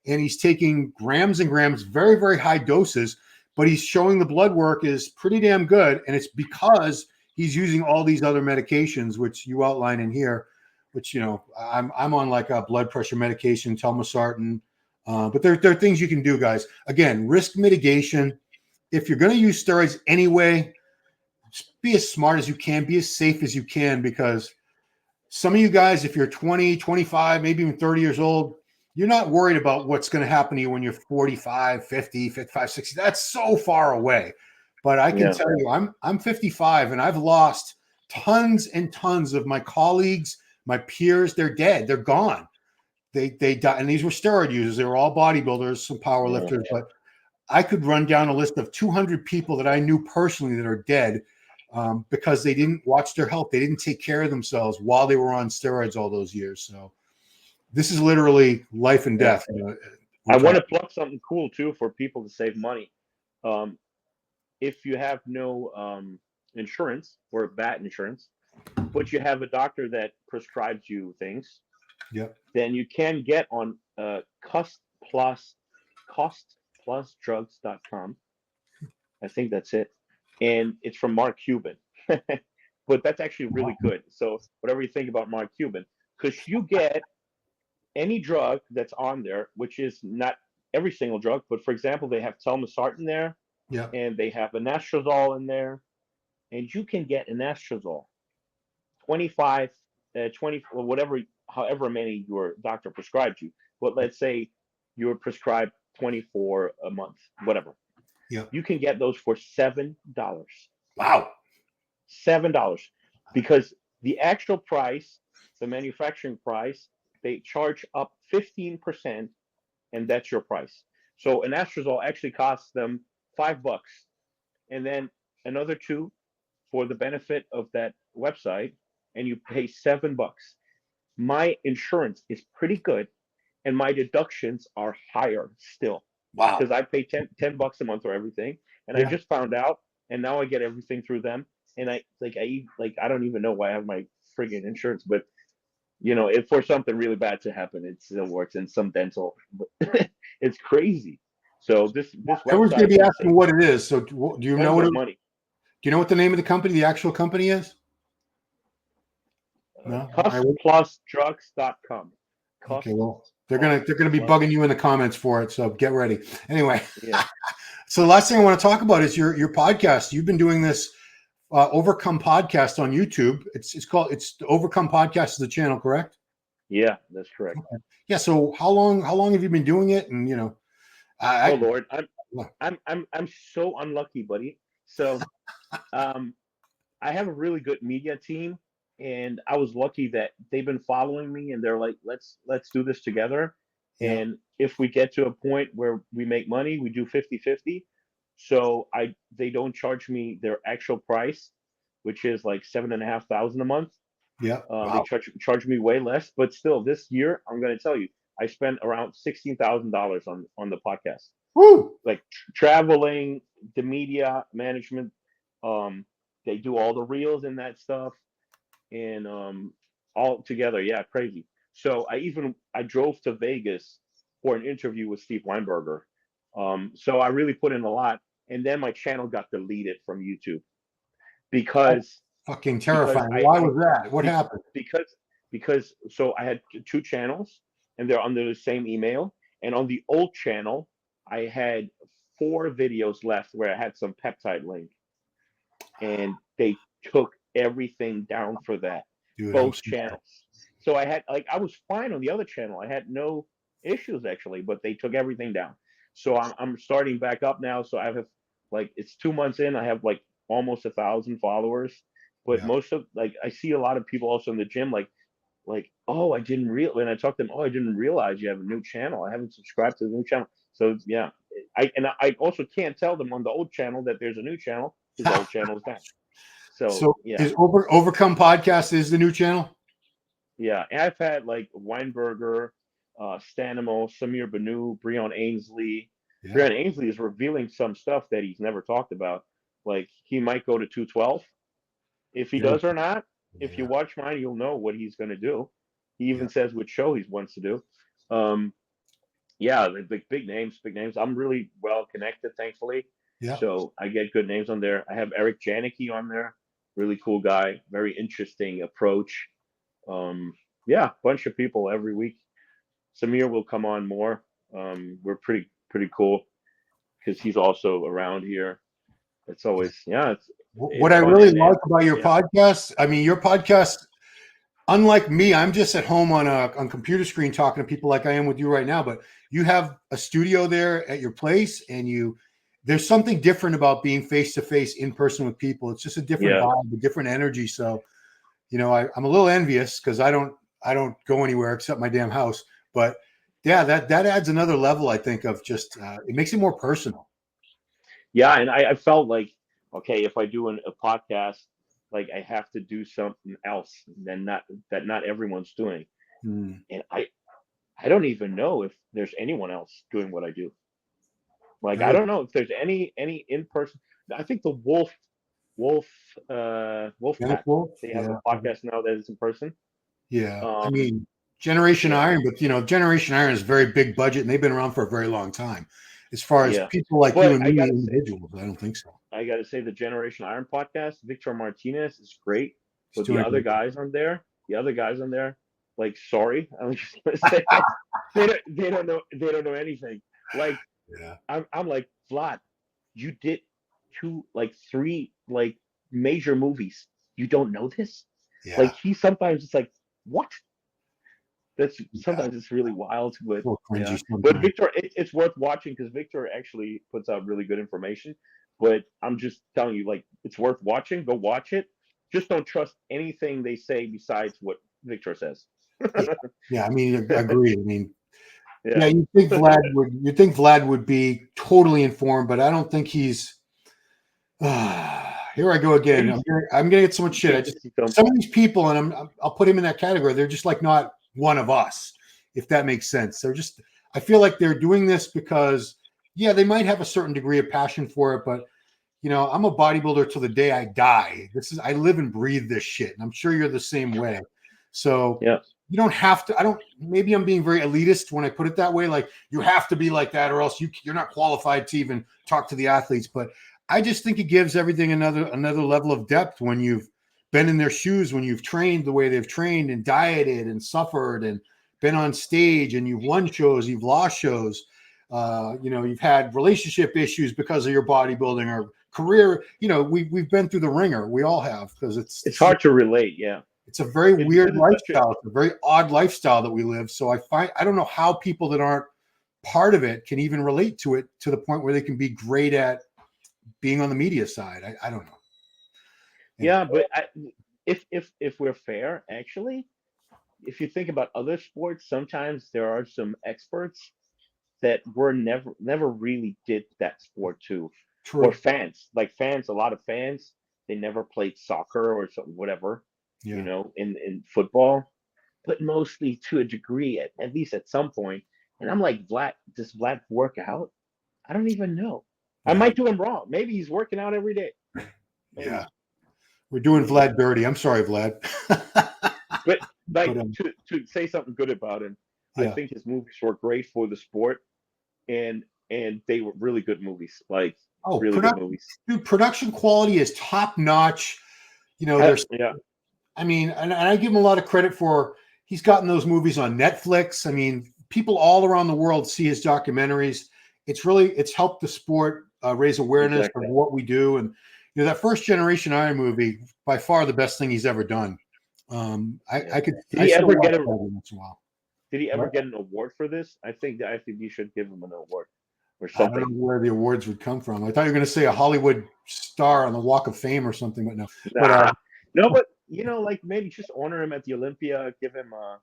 And he's taking grams and grams, very, very high doses, but he's showing the blood work is pretty damn good. And it's because he's using all these other medications, which you outline in here, which, I'm on like a blood pressure medication, telmisartan. But there are things you can do, guys. Again, risk mitigation. If you're going to use steroids anyway, just be as smart as you can, be as safe as you can, because some of you guys, if you're 20, 25, maybe even 30 years old, you're not worried about what's going to happen to you when you're 45, 50, 55, 60. That's so far away. But I can tell you, I'm 55, and I've lost tons and tons of my colleagues, my peers. They're dead. They're gone. They died, and these were steroid users. They were all bodybuilders, some power lifters. But I could run down a list of 200 people that I knew personally that are dead because they didn't watch their health. They didn't take care of themselves while they were on steroids all those years. So this is literally life and death. I want to plug something cool too for people to save money. If you have no insurance or bad insurance, but you have a doctor that prescribes you things, then you can get on costplusdrugs.com. I think that's it. And it's from Mark Cuban. But that's actually really good. So whatever you think about Mark Cuban, because you get any drug that's on there, which is not every single drug, but for example, they have telmisartan there, and they have anastrozole in there, and you can get anastrozole 25, 20, or whatever, however many your doctor prescribed you. But let's say you're prescribed 24 a month, whatever. You can get those for $7. Wow. $7, because the actual price, the manufacturing price, they charge up 15%, and that's your price. So an anastrozole actually costs them $5, and then another $2 for the benefit of that website, and you pay $7. My insurance is pretty good, and my deductions are higher still. Wow. because I pay 10 bucks a month for everything, and I Yeah. just found out, and now I get everything through them, and I don't even know why I have my friggin' insurance, but if for something really bad to happen, it still works, in some dental. But it's crazy. So this I was going website to be is asking what it is. So do you know tons what of do money. you know what the name of the company, the actual company is? No. Cusplusdrugs.com. Okay. Cusp Well, they're plus gonna be plus. bugging you in the comments for it. So get ready. Anyway. Yeah. So the last thing I want to talk about is your podcast. You've been doing this Overcome podcast on YouTube. It's the Overcome Podcast is the channel, correct? Yeah, that's correct. Okay. Yeah. So how long have you been doing it? And Oh I Lord, I'm so unlucky, buddy. So um I have a really good media team, and I was lucky that they've been following me, and they're like, let's do this together. yeah And if we get to a point where we make money, we do 50-50. So they don't charge me their actual price, which is like 7,500 a month. yeah They wow charge me way less, but still, this year I'm going to tell you, I spent around $16,000 on the podcast, woo like traveling, the media management. Um, they do all the reels and that stuff, and all together, yeah, crazy. So I drove to Vegas for an interview with Steve Weinberger. So I really put in a lot, and then my channel got deleted from YouTube that's because fucking because terrifying. I Why was that? What be- happened? because so I had two channels, and they're under the same email. And on the old channel, I had 4 videos left where I had some peptide link, and they took everything down for that, Dude, I'm both sorry. channels. So I was fine on the other channel. I had no issues actually, but they took everything down. So I'm starting back up now. So I have like, it's 2 months in. I have like almost 1,000 followers, but Yeah. most of, like, I see a lot of people also in the gym like, oh, I didn't real when I talk to them, oh, I didn't realize you have a new channel. I haven't subscribed to the new channel. So yeah, I also can't tell them on the old channel that there's a new channel because the old channel is down. So So yeah, is Overcome Podcast is the new channel? yeah. And I've had like Weinberger, Stanimo, Samir Banu, Breon Ainsley. Yeah. Breon Ainsley is revealing some stuff that he's never talked about. Like, he might go to 212. If he Yeah. does or not, if you Yeah. watch mine, you'll know what he's going to do. He Yeah. even says which show he wants to do. Um, yeah, the big names, big names. I'm really well connected, thankfully. Yeah. So I get good names on there. I have Eric Janicki on there, really cool guy, very interesting approach. Um, yeah, bunch of people every week. Samir will come on more. We're pretty cool because he's also around here. It's always, yeah, What it's I fun, really and like about your yeah, podcast, I mean, your podcast, unlike me, I'm just at home on computer screen talking to people like I am with you right now. But you have a studio there at your place, and there's something different about being face to face in person with people. It's just a different yeah. vibe, a different energy. So, I'm a little envious because I don't go anywhere except my damn house. But yeah, that adds another level, I think, of just it makes it more personal. Yeah, and I felt like, okay, if I do a podcast, like, I have to do something else than not everyone's doing. Hmm. And I don't even know if there's anyone else doing what I do. Like, I Really? don't know if there's any in person. I think the Wolf Wolf Dennis Pack, Wolf? they have a Yeah. podcast now that is in person. Yeah. I Um, mean, Generation yeah, Iron, but Generation Iron is very big budget and they've been around for a very long time. As far as yeah. people like you But and me, individuals, I don't think so. I gotta say, the Generation Iron podcast, Victor Martinez is great, He's but the doing other great. guys on there, like, sorry, I'm just gonna say it, they don't know anything. Like, Yeah. I'm like, Vlad, you did like three like major movies. You don't know this? Yeah. Like, he sometimes it's like, what? That's Yeah. sometimes it's really wild, but A little yeah. cringy But sometimes. Victor, it's worth watching because Victor actually puts out really good information. But I'm just telling you, like, it's worth watching. Go watch it. Just don't trust anything they say besides what Victor says. Yeah. Yeah. I mean, I agree. I mean, yeah, Yeah. you'd think Vlad would be totally informed, but I don't think he's here I go again. He's I'm gonna get so much shit. some, Some of these people, and I'll put him in that category. They're just like not one of us, if that makes sense. I feel like they're doing this because Yeah, they might have a certain degree of passion for it, but I'm a bodybuilder till the day I die. I live and breathe this shit, and I'm sure you're the same way. So Yeah. you don't have to. Maybe I'm being very elitist when I put it that way. Like you have to be like that, or else you're not qualified to even talk to the athletes. But I just think it gives everything another level of depth when you've been in their shoes, when you've trained the way they've trained and dieted and suffered and been on stage and you've won shows, you've lost shows. You've had relationship issues because of your bodybuilding or career. We've been through the ringer. We all have, because it's hard to relate. Yeah, it's a very weird it's lifestyle. It's a very odd lifestyle that we live. So I don't know how people that aren't part of it can even relate to it to the point where they can be great at being on the media side. I don't know. Yeah, but if we're fair, actually, if you think about other sports, sometimes there are some experts that were never really did that sport too, or True. fans, a lot of fans, they never played soccer or something, whatever, Yeah. in football, but mostly to a degree, at least at some point. And I'm like, does Vlad work out? I don't even know. I Yeah. might do him wrong. Maybe he's working out every day. Maybe. Yeah. We're doing Vlad dirty. I'm sorry, Vlad. But like, But, to say something good about him, I yeah. think his movies were great for the sport, and they were really good movies, like Oh, really good movies. production quality is top notch. There's, Yeah, I mean, and I give him a lot of credit for, he's gotten those movies on Netflix. I mean, people all around the world see his documentaries. It's helped the sport raise awareness exactly. of what we do. And, that First Generation Iron movie, by far the best thing he's ever done. I Did he ever get once in a while. Did he ever What? get an award for this? I think the IFBB should give him an award or I don't know something. where the awards would come from. I thought you were going to say a Hollywood star on the Walk of Fame or something, but no. Nah, no, but like maybe just honor him at the Olympia, give him a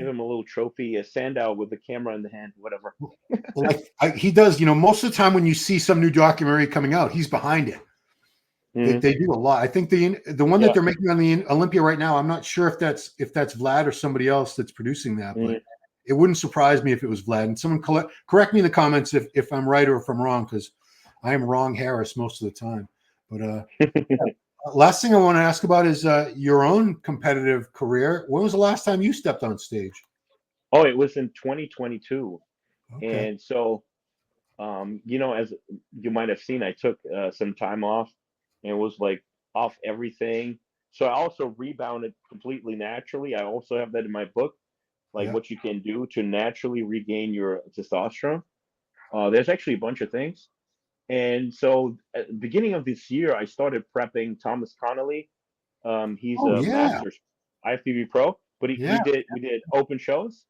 little trophy, a Sandow with the camera in the hand, whatever. Well, he does. Most of the time when you see some new documentary coming out, he's behind it. Mm-hmm. They do a lot. I think the one that they're making on the Olympia right now, I'm not sure if that's Vlad or somebody else that's producing that, but it wouldn't surprise me if it was Vlad. And someone correct me in the comments if I'm right or if I'm wrong, because I am wrong Harris most of the time. But last thing I want to ask about is your own competitive career. When was the last time you stepped on stage? Oh, it was in 2022, Okay. and so as you might have seen, I took some time off and was like off everything. So I also rebounded completely naturally. I also have that in my book, like Yeah. what you can do to naturally regain your testosterone. There's actually a bunch of things. And so at the beginning of this year, I started prepping Thomas Connolly. He's Oh a yeah. master's IFBB pro, but Yeah. we did open shows,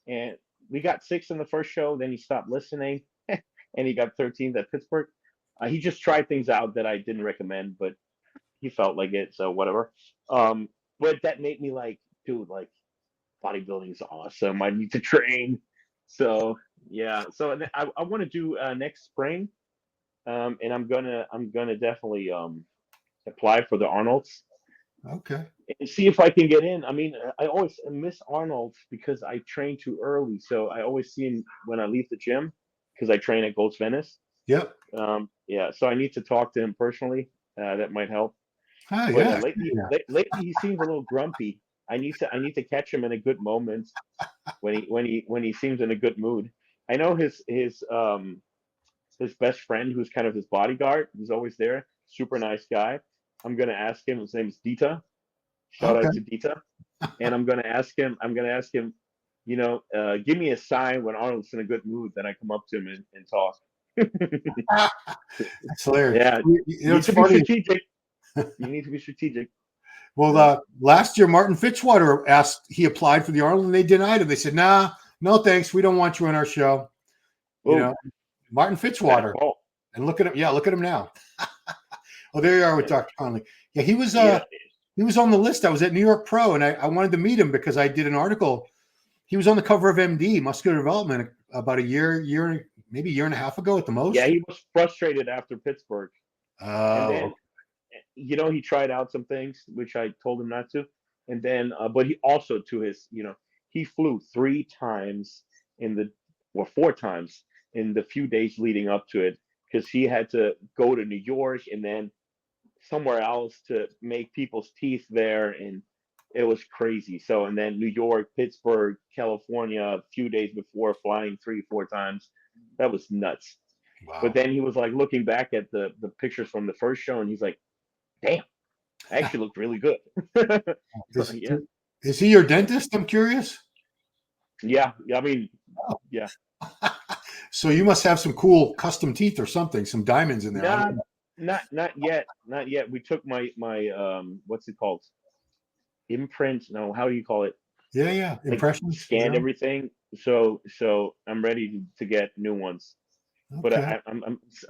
and we got 6th in the first show. Then he stopped listening, and he got 13th at Pittsburgh. He just tried things out that I didn't recommend, but he felt like it, so whatever. But that made me like, dude, like bodybuilding is awesome. I need to train. So yeah, so I want to do next spring, and I'm gonna definitely apply for the Arnold's Okay. and see if I can get in. I mean, I always miss Arnold's because I train too early, so I always see him when I leave the gym because I train at Gold's Venice. Yep. Yeah, so I need to talk to him personally. That might help. Oh But yeah. lately he seems a little grumpy. I need to catch him in a good moment when he seems in a good mood. I know his best friend, who's kind of his bodyguard, who's always there. Super nice guy. I'm gonna ask him. His name is Dita. Shout Okay. out to Dita. And I'm gonna ask him. Give me a sign when Arnold's in a good mood. Then I come up to him and talk. That's hilarious. Yeah, you need It's to be funny. strategic. You need to be strategic. Well, Yeah. last year Martin Fitzwater he applied for the Arnold and they denied him. They said, "Nah, no thanks. We don't want you on our show." Oh, Martin bad Fitzwater. call. And look at him. Yeah, look at him now. Oh, there you are with Yeah. Dr. Conley. Yeah, he was Yeah. on the list. I was at New York Pro and I wanted to meet him because I did an article. He was on the cover of MD, Muscular Development, about maybe a year and a half ago at the most. Yeah, he was frustrated after Pittsburgh. And Oh, then, he tried out some things, which I told him not to. And then, but he also, he flew 3 times or 4 times in the few days leading up to it, because he had to go to New York and then somewhere else to make people's teeth there, and it was crazy. So, and then New York, Pittsburgh, California, a few days before, flying 3, 4 times. That was nuts. But Wow. then he was like looking back at the pictures from the first show, and he's like, "Damn, I actually looked really good." So, Is, yeah, is he your dentist? I'm curious. yeah. I mean, Oh. yeah. So you must have some cool custom teeth or something, some diamonds in there. I don't Not, know. not yet, not yet. We took my what's it called? Imprint? No, how do you call it? Yeah, yeah. Like Impressions. scanned everything. So I'm ready to get new ones. But Okay.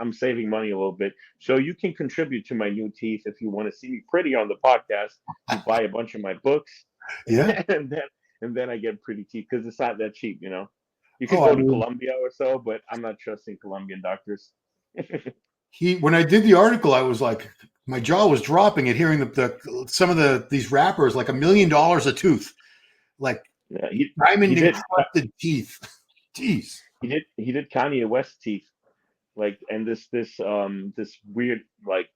I'm saving money a little bit. So you can contribute to my new teeth if you want to see me pretty on the podcast. You buy a bunch of my books, Yeah. and then I get pretty teeth because it's not that cheap, you know. You could Oh, I go to mean, Colombia or so, but I'm not trusting Colombian doctors. when I did the article, I was like, my jaw was dropping at hearing some of these rappers like $1 million a tooth, like Yeah, he diamond did encrusted teeth. Jeez. he did Kanye West teeth, like, and this weird like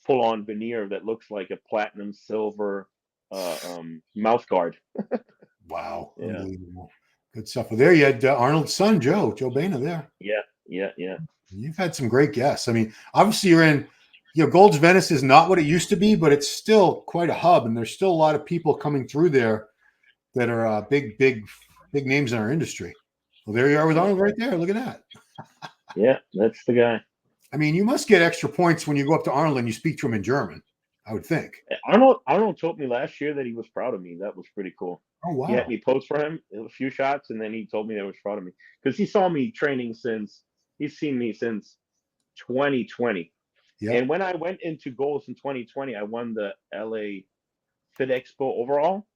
full on veneer that looks like a platinum silver mouth guard. Wow. Yeah, Unbelievable. Good stuff. Well, there you had Arnold's son, Joe Baina there. yeah, yeah, yeah. You've had some great guests. I mean, obviously you're in, Gold's Venice is not what it used to be, but it's still quite a hub. And there's still a lot of people coming through there that are big names in our industry. Well, there you are with Arnold right there. Look at that. Yeah, that's the guy. I mean, you must get extra points when you go up to Arnold and you speak to him in German, I would think. Arnold told me last year that he was proud of me. That was pretty cool. Oh, He had wow. me pose for him a few shots, and then he told me that he was proud of me because he saw me training since he's seen me since 2020. Yep. And when I went into goals in 2020, I won the LA Fit Expo overall,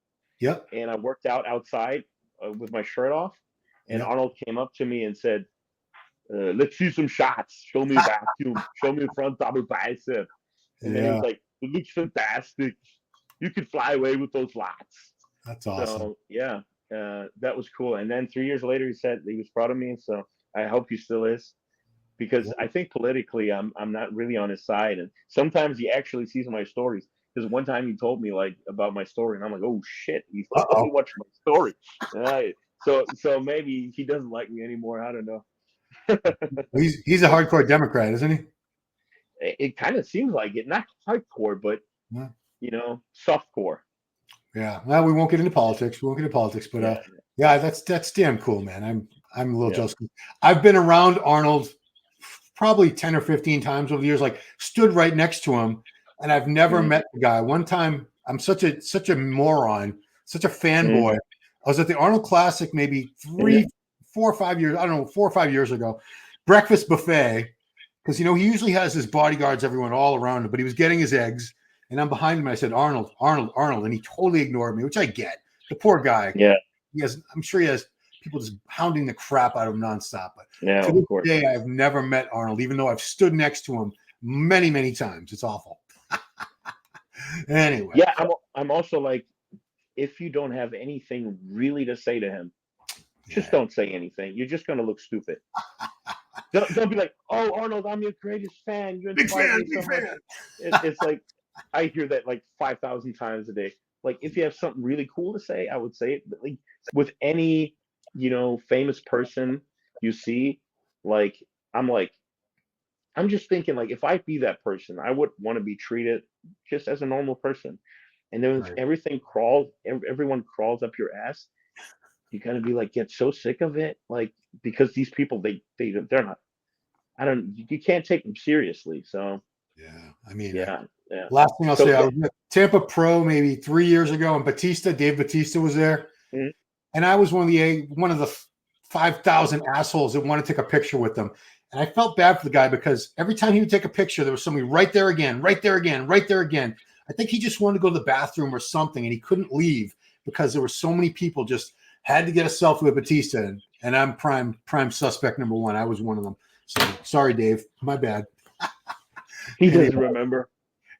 Yep. and I worked out outside with my shirt off. And Yep. Arnold came up to me and said, "Let's see some shots. Show me vacuum. Show me front double bicep." And then he Yeah. was like, "It looks fantastic. You could fly away with those lats." That's awesome. So yeah, that was cool. And then 3 years later, he said he was proud of me. So I hope he still is, because I think politically, I'm not really on his side. And sometimes he actually sees my stories. Because one time he told me like about my story, and I'm like, "Oh shit!" He's like, "Let Uh-oh. me watch my story." So maybe he doesn't like me anymore. I don't know. He's a hardcore Democrat, isn't he? It kind of seems like it, not hardcore, but Yeah. softcore. Yeah. Well, we won't get into politics. We won't get into politics, but Yeah, yeah, that's damn cool, man. I'm a little yeah. jealous. I've been around Arnold probably 10 or 15 times over the years, like stood right next to him, and I've never Mm-hmm. met the guy. One time, I'm such a moron, such a Mm-hmm. fanboy. I was at the Arnold Classic maybe Yeah. 4 or 5 years, I don't know, 4 or 5 years ago, breakfast buffet, because he usually has his bodyguards, everyone all around him, but he was getting his eggs, and I'm behind him. I said, Arnold, and he totally ignored me, which I get. The poor guy. Yeah. I'm sure he has people just hounding the crap out of him nonstop. But Yeah, to of this course. day, I've never met Arnold, even though I've stood next to him many, many times. It's awful. Anyway. Yeah, I'm also like, if you don't have anything really to say to him, just don't say anything. You're just gonna look stupid. Don't be like, "Oh, Arnold, I'm your greatest fan. You Big inspired fan, me so big much." fan. It's like I hear that like 5,000 times a day. Like, if you have something really cool to say, I would say it. But like with any famous person you see, like I'm like I'm just thinking, like, if I be that person, I would want to be treated just as a normal person. And then if Right. everyone crawls up your ass, you gotta be like, get so sick of it, like, because these people, they're not. I don't. You can't take them seriously. So Yeah. I mean, yeah, yeah. last thing I'll So say, I was at Tampa Pro maybe 3 years ago, and Dave Batista was there. mhm. And I was one of the 5,000 assholes that want to take a picture with them. And I felt bad for the guy because every time he would take a picture, there was somebody right there again, right there again, right there again. I think he just wanted to go to the bathroom or something, and he couldn't leave because there were so many people just had to get a selfie with Batista. And I'm prime suspect number one. I was one of them. So sorry, Dave. My bad. He Anyway, doesn't remember.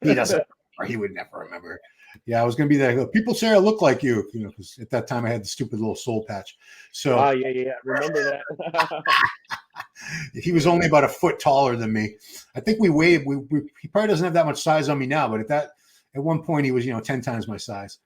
he doesn't. Or he would never remember. Yeah, I was going to be there. People say I look like you, because at that time I had the stupid little soul patch. So Yeah. Remember that. He was only about a foot taller than me. I think he probably doesn't have that much size on me now, but at one point he was, 10 times my size.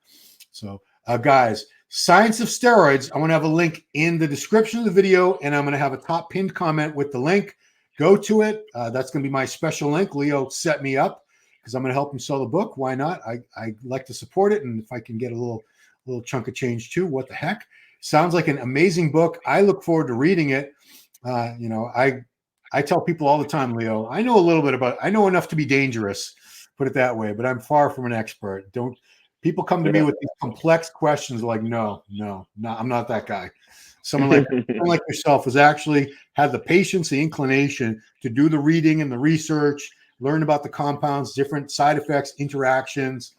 So guys, Science of Steroids, I'm going to have a link in the description of the video, and I'm going to have a top pinned comment with the link. Go to it. That's going to be my special link. Leo set me up because I'm going to help him sell the book. Why not? I like to support it, and if I can get a little chunk of change too, what the heck? Sounds like an amazing book. I look forward to reading it. I tell people all the time, Leo, I know enough to be dangerous, put it that way, but I'm far from an expert. People come to me with these complex questions like, no, I'm not that guy. Someone like yourself has actually had the patience, the inclination to do the reading and the research, learn about the compounds, different side effects, interactions.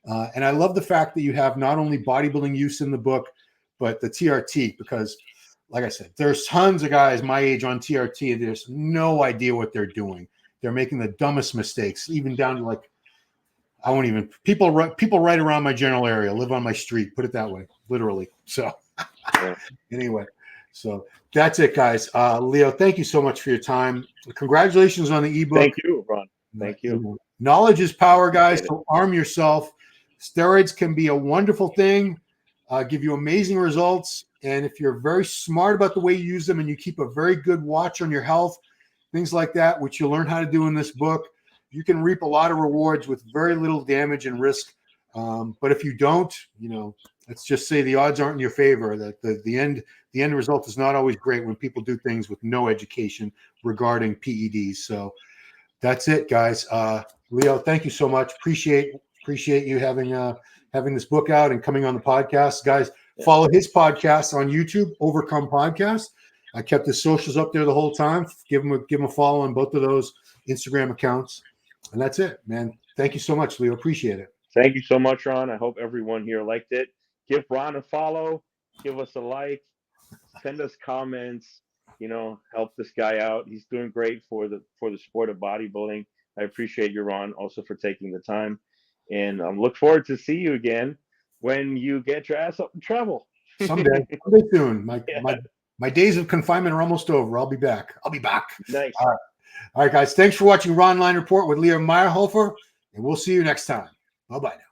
And I love the fact that you have not only bodybuilding use in the book, but the TRT, because like I said, there's tons of guys my age on TRT, and there's no idea what they're doing. They're making the dumbest mistakes, even down to like, people right around my general area, live on my street, put it that way, literally. So anyway, so that's it, guys. Leo, thank you so much for your time. Congratulations on the ebook. Thank you, Ron. Thank you. Knowledge is power, guys. So arm yourself. Steroids can be a wonderful thing, give you amazing results. And if you're very smart about the way you use them and you keep a very good watch on your health, things like that, which you'll learn how to do in this book, you can reap a lot of rewards with very little damage and risk. But if you don't, let's just say the odds aren't in your favor. That the end result is not always great when people do things with no education regarding PEDs. So that's it, guys. Leo, thank you so much. Appreciate you having this book out and coming on the podcast, guys. Follow his podcast on YouTube, Overcome Podcast. I kept his socials up there the whole time. Give him a follow on both of those Instagram accounts. And that's it, man. Thank you so much, Leo. Appreciate it. Thank you so much, Ron. I hope everyone here liked it. Give Ron a follow. Give us a like. Send us comments. Help this guy out. He's doing great for the sport of bodybuilding. I appreciate you, Ron, also for taking the time. And look forward to see you again when you get your ass up and travel. Someday soon. My days of confinement are almost over. I'll be back. Nice. All right, guys. Thanks for watching Ron Line Report with Leo Mayrhofer, and we'll see you next time. Bye-bye now.